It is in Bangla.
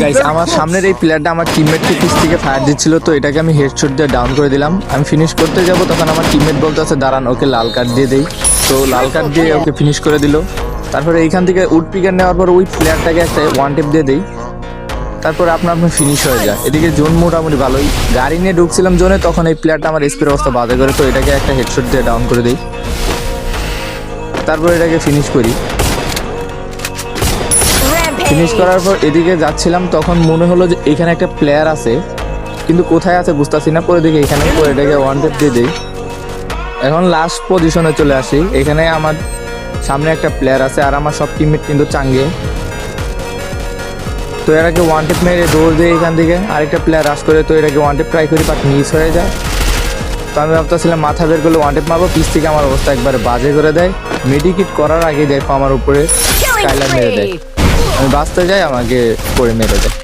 গাইস আমার সামনের এই প্লেয়ারটা আমার টিমমেটকে পিছ থেকে ফায়ার দিচ্ছিল, তো এটাকে আমি হেডশট দিয়ে ডাউন করে দিলাম। আমি ফিনিশ করতে যাব তখন আমার টিমমেট বলতে আছে দাঁড়ান ওকে লাল কার্ড দিয়ে দেই, তো লাল কার্ড দিয়ে ওকে ফিনিশ করে দিল। তারপরে এইখান থেকে উড পিকার নেওয়ার পর ওই প্লেয়ারটাকে একটা ওয়ান টেপ দিয়ে দেই, তারপরে আপনার ফিনিশ হয়ে যায়। এদিকে জোন মোটামুটি ভালোই, গাড়ি নিয়ে ঢুকছিলাম জোনে, তখন এই প্লেয়ারটা আমার স্পির অবস্থা বাজে করে, তো এটাকে একটা হেডশট দিয়ে ডাউন করে দিই, তারপর এটাকে ফিনিশ করি। ফিনিশ করার পর এদিকে যাচ্ছিলাম, তখন মনে হলো যে এখানে একটা প্লেয়ার আছে, কিন্তু কোথায় আছে বুঝতেছি না। পরে দিকে এখানে এটাকে ওয়ান টেপ দিয়ে দিই। এখন লাস্ট পজিশনে চলে আসি, এখানে আমার সামনে একটা প্লেয়ার আছে আর আমার সব টিমমেট কিন্তু চাঙ্গে, তো এটাকে ওয়ান টেপ মেরে দৌড় দিয়ে এখান থেকে আরেকটা প্লেয়ার রাশ করে, তো এটাকে ওয়ান টেপ ট্রাই করি বাট মিস হয়ে যায়। তো আমি ভাবতেছিলাম মাথা বের করলে ওয়ান টেপ মারবো, পিছ থেকে আমার অবস্থা একবারে বাজে করে দেয়। মেডিকিট করার আগে দেখো আমার উপরে স্কাইলার মেরে দেয়, আমি বাঁচতে যাই আমাকে করে মেরে দেয়।